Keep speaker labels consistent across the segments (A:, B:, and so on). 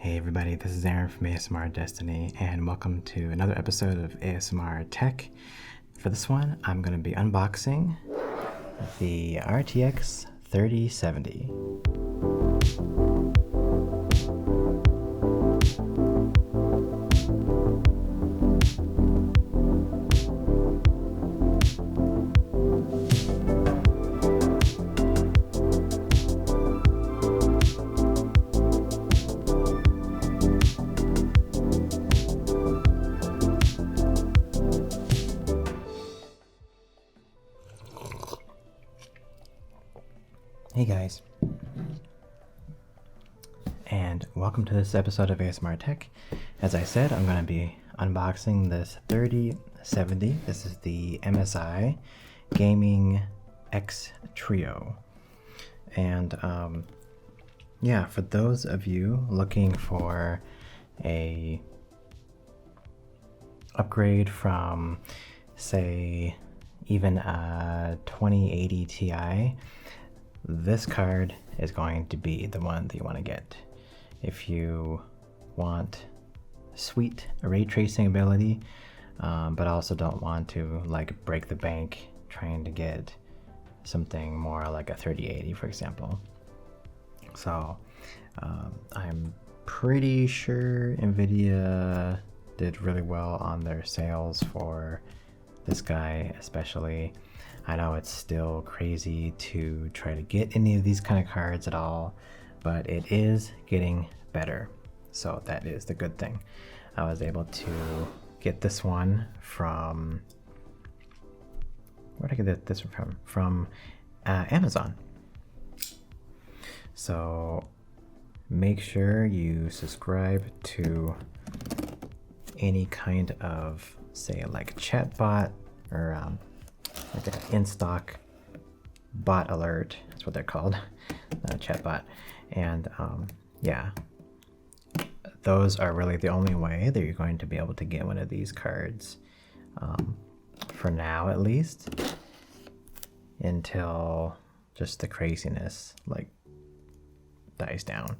A: Hey everybody, this is Aaron from ASMR Destiny, and welcome to another episode of ASMR Tech. For this one, I'm going to be unboxing the RTX 3070. Hey guys, and welcome to this episode of ASMR Tech. As I said, I'm going to be unboxing this 3070. This is the MSI Gaming X Trio. And yeah, for those of you looking for a upgrade from, say, even a 2080 Ti, this card is going to be the one that you want to get. If you want sweet ray tracing ability, but also don't want to like break the bank trying to get something more like a 3080, for example. So I'm pretty sure Nvidia did really well on their sales for this guy, especially. I know it's still crazy to try to get any of these kind of cards at all, but it is getting better. So that is the good thing. I was able to get this one from, where did I get this one from? From Amazon. So make sure you subscribe to any kind of, say, like chatbot or like an in-stock bot alert. That's what they're called, chatbot. And yeah, those are really the only way that you're going to be able to get one of these cards, for now at least, until just the craziness like dies down.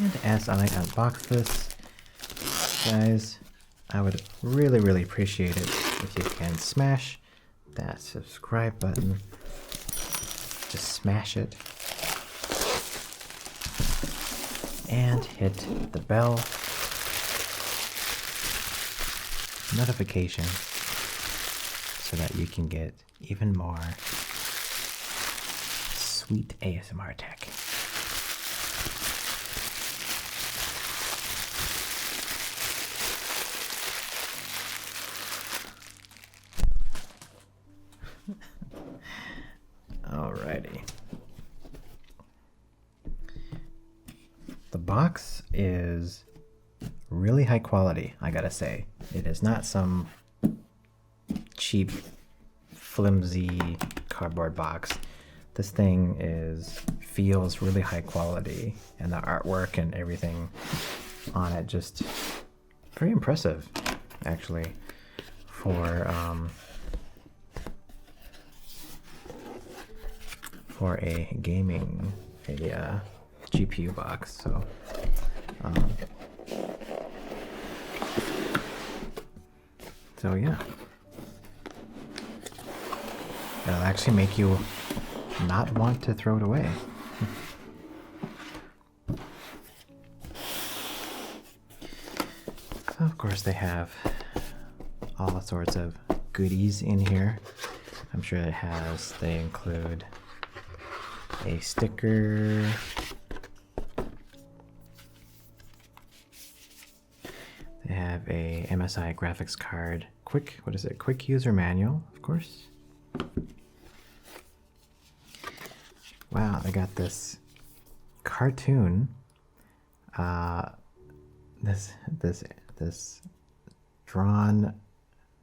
A: And as I unbox this, guys, I would really appreciate it if you can smash that subscribe button. Just smash it. And hit the bell notification so that you can get even more sweet ASMR tech. Alrighty. The box is really high quality, I gotta say. It is not some cheap, flimsy cardboard box. This thing feels really high quality, and the artwork and everything on it just very impressive, actually, for a gaming, GPU box. So so yeah, it'll actually make you not want to throw it away. So of course they have all sorts of goodies in here. I'm sure they include a sticker, they have a MSI graphics card, quick user manual, of course. Wow, they got this cartoon, this drawn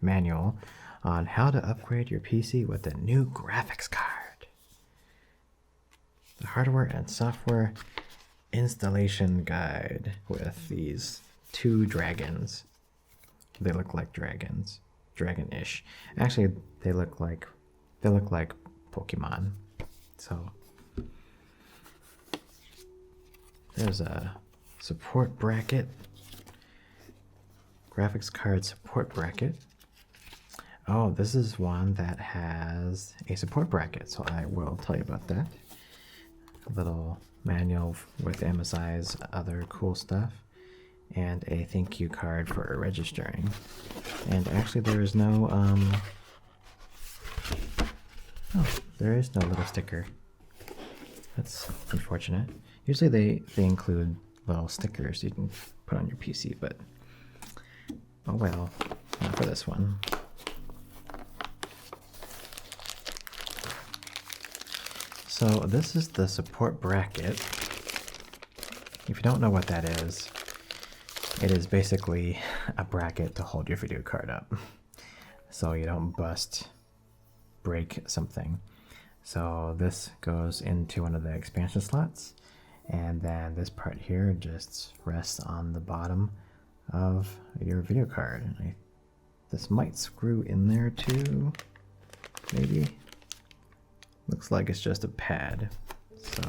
A: manual on how to upgrade your PC with a new graphics card. The hardware and software installation guide with these two dragons. They look like dragons, dragon-ish. Actually, they look like They look like Pokemon. So there's a support bracket, graphics card support bracket. Oh, this is one that has a support bracket, so I will tell you about that. A little manual with MSI's other cool stuff, and a thank you card for registering. And actually there is no, there is no little sticker. That's unfortunate. Usually they include little stickers you can put on your PC, but oh well, not for this one. So this is the support bracket. If you don't know what that is, it is basically a bracket to hold your video card up so you don't break something. So this goes into one of the expansion slots, and then this part here just rests on the bottom of your video card. This might screw in there too, maybe. Looks like it's just a pad, so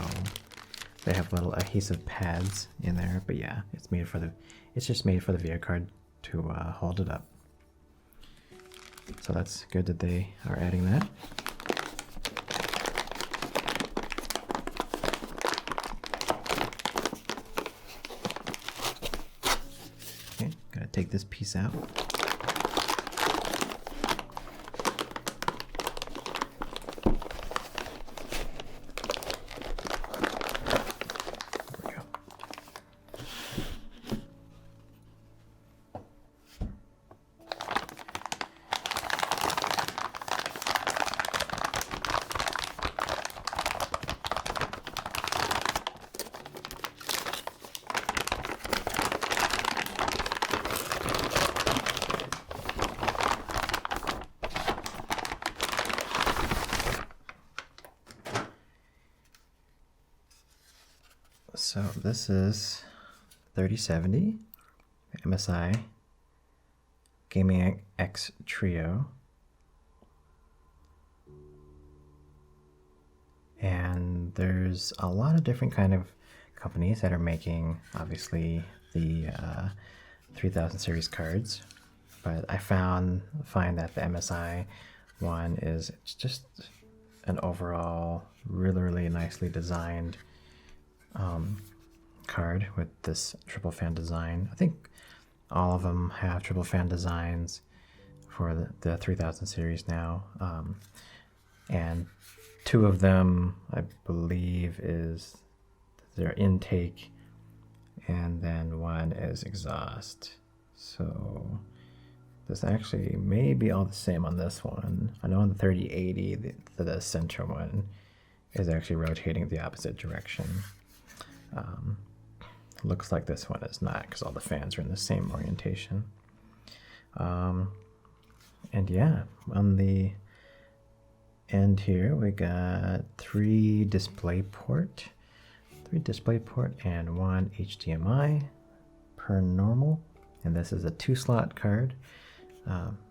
A: they have little adhesive pads in there. But yeah, it's just made for the video card to hold it up. So that's good that they are adding that. Okay, gotta take this piece out. So this is 3070 MSI Gaming X Trio, and there's a lot of different kind of companies that are making obviously the 3000 series cards, but I find that the MSI one is just an overall really nicely designed card with this triple fan design. I think all of them have triple fan designs for the 3000 series now, and two of them I believe is their intake, and then one is exhaust. So this actually may be all the same on this one. I know on the 3080 the center one is actually rotating the opposite direction. Looks like this one is not, because all the fans are in the same orientation. And yeah, on the end here we got three display port and one HDMI per normal, and this is a 2-slot card,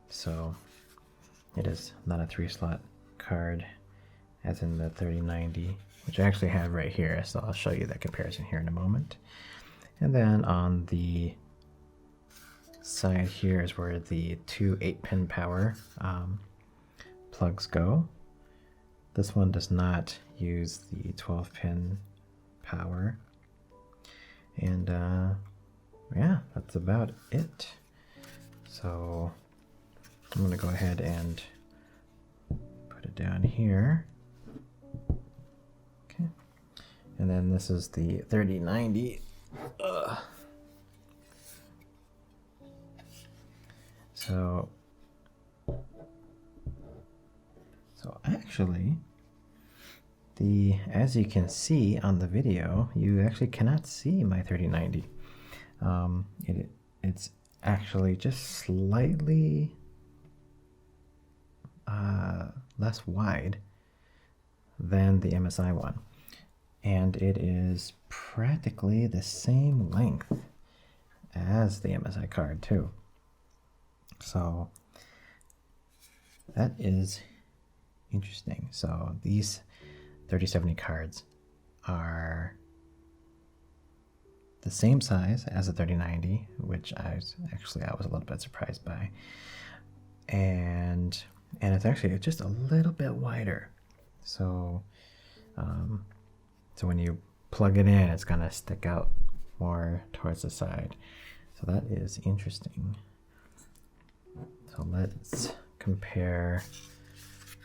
A: so it is not a 3-slot card as in the 3090, which I actually have right here, so I'll show you that comparison here in a moment. And then on the side here is where the two 8-pin power plugs go. This one does not use the 12-pin power. And yeah, that's about it. So I'm going to go ahead and put it down here. Okay. And then this is the 3090. So actually, as you can see on the video, you actually cannot see my 3090. It's actually just slightly less wide than the MSI one, and it is practically the same length as the MSI card too. So that is Interesting. So these 3070 cards are the same size as the 3090, which I was a little bit surprised by, and it's actually just a little bit wider. So so when you plug it in, it's gonna stick out more towards the side. So that is interesting. So let's compare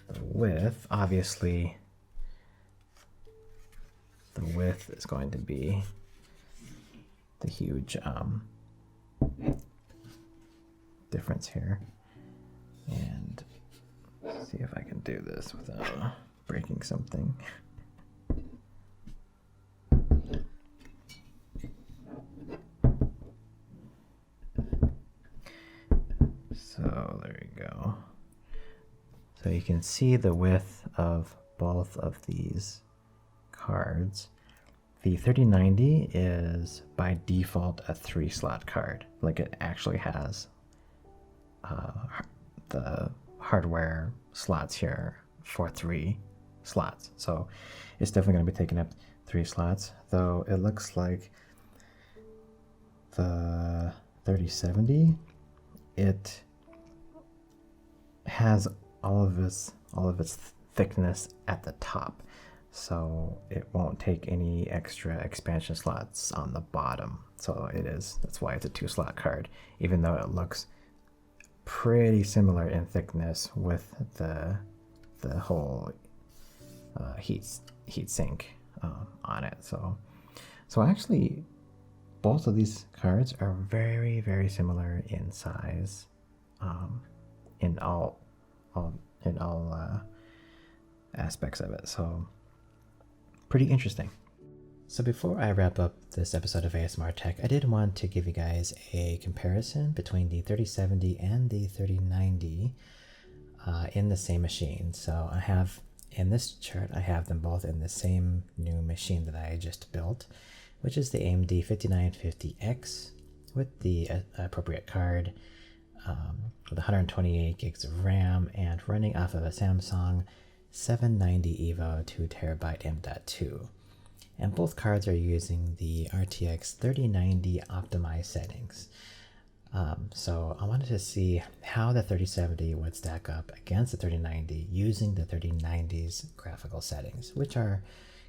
A: the width. Obviously, the width is going to be the huge difference here. And let's see if I can do this without breaking something. So there you go. So you can see the width of both of these cards. The 3090 is by default a 3-slot card. Like, it actually has the hardware slots here for 3 slots. So it's definitely going to be taking up 3 slots, though it looks like the 3070, it has all of its thickness at the top, so it won't take any extra expansion slots on the bottom. So that's why it's a 2-slot card, even though it looks pretty similar in thickness with the whole heat sink on it. So actually both of these cards are very, very similar in size, in all aspects of it. So pretty interesting. So before I wrap up this episode of ASMR Tech, I did want to give you guys a comparison between the 3070 and the 3090 in the same machine. So I have, in this chart, I have them both in the same new machine that I just built, which is the AMD 5950X with the appropriate card, with 128 gigs of RAM and running off of a Samsung 790 EVO 2TB M.2. And both cards are using the RTX 3090 optimized settings. So I wanted to see how the 3070 would stack up against the 3090 using the 3090's graphical settings, which are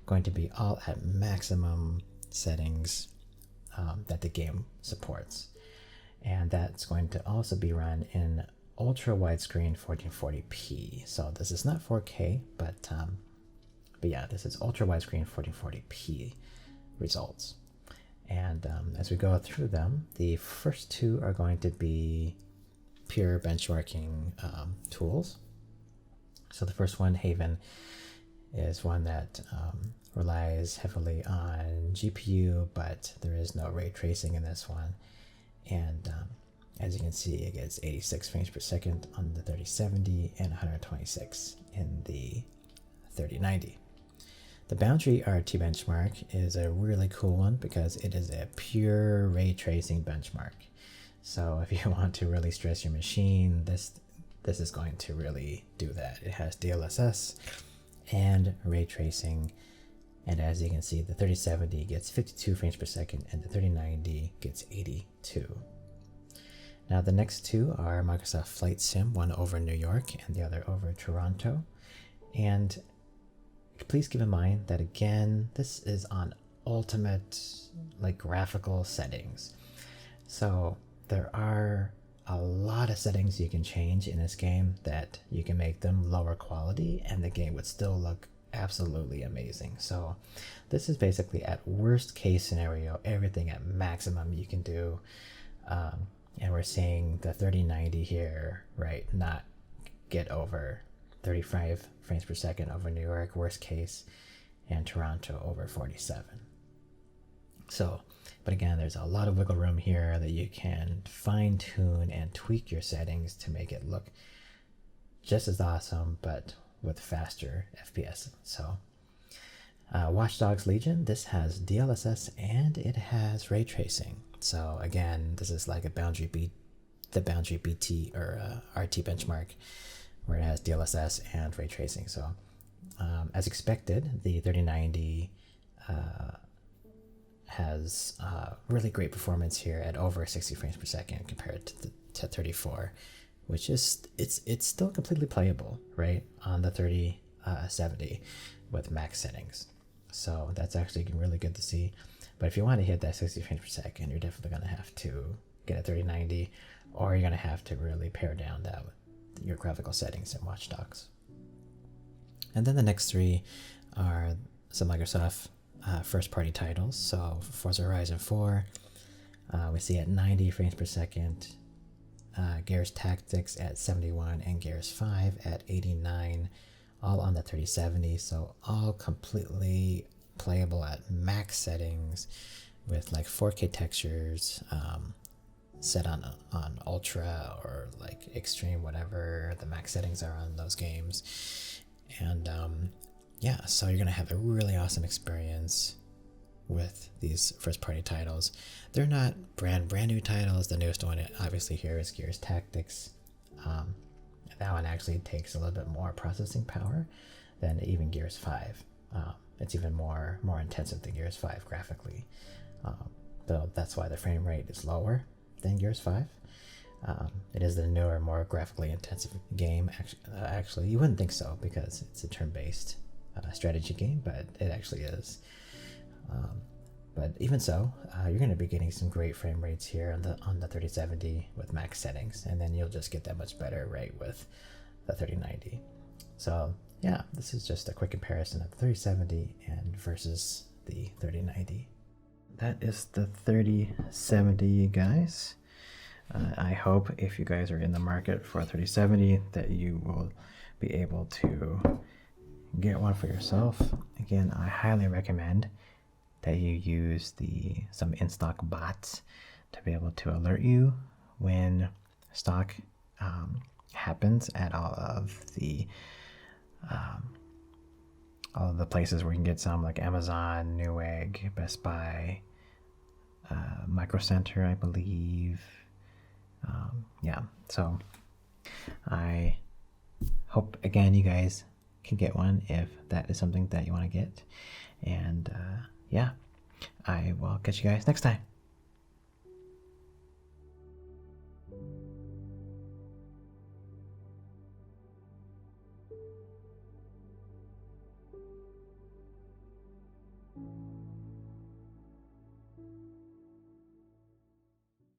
A: going to be all at maximum settings that the game supports. And that's going to also be run in ultra widescreen 1440p. So this is not 4K, but yeah, this is ultra widescreen 1440p results. And as we go through them, the first two are going to be pure benchmarking tools. So the first one, Haven, is one that relies heavily on GPU, but there is no ray tracing in this one. And as you can see, it gets 86 frames per second on the 3070 and 126 in the 3090. The Boundary RT benchmark is a really cool one because it is a pure ray tracing benchmark. So if you want to really stress your machine, this is going to really do that. It has DLSS and ray tracing, and as you can see, the 3070 gets 52 frames per second and the 3090 gets 82. Now the next two are Microsoft Flight Sim, one over New York and the other over Toronto. And please keep in mind that, again, this is on ultimate graphical settings. So there are a lot of settings you can change in this game that you can make them lower quality and the game would still look absolutely amazing. So this is basically at worst case scenario, everything at maximum you can do. And we're seeing the 3090 here, right, not get over 35 frames per second over New York, worst case, and Toronto over 47. So, but again, there's a lot of wiggle room here that you can fine tune and tweak your settings to make it look just as awesome, but with faster FPS. So, Watchdogs Legion, this has DLSS and it has ray tracing. So again, this is like the Boundary BT or RT benchmark, where it has DLSS and ray tracing. So as expected, the 3090 has really great performance here at over 60 frames per second compared to 34, which is it's still completely playable, right, on the 3070 with max settings. So that's actually really good to see. But if you want to hit that 60 frames per second, you're definitely going to have to get a 3090, or you're going to have to really pare down that with your graphical settings in Watchdogs. And then the next three are some Microsoft first-party titles. So Forza Horizon 4, we see at 90 frames per second, Gears Tactics at 71, and Gears 5 at 89, all on the 3070. So all completely playable at max settings with like 4K textures, set on ultra or like extreme, whatever the max settings are on those games. And yeah, so you're gonna have a really awesome experience with these first-party titles. They're not brand new titles. The newest one obviously here is Gears Tactics. That one actually takes a little bit more processing power than even Gears 5. It's even more intensive than Gears 5 graphically. Though that's why the frame rate is lower than Gears 5. It is the newer, more graphically intensive game. Actually, you wouldn't think so because it's a turn-based strategy game, but it actually is. But even so, you're going to be getting some great frame rates here on the 3070 with max settings, and then you'll just get that much better right with the 3090. So yeah, this is just a quick comparison of the 3070 and versus the 3090. That is the 3070, guys. I hope if you guys are in the market for a 3070 that you will be able to get one for yourself. Again, I highly recommend that you use some in-stock bots to be able to alert you when stock happens at all of the places where you can get some, like Amazon, Newegg, Best Buy, Micro Center, I believe. Yeah, so I hope again you guys can get one if that is something that you want to get. And yeah, I will catch you guys next time.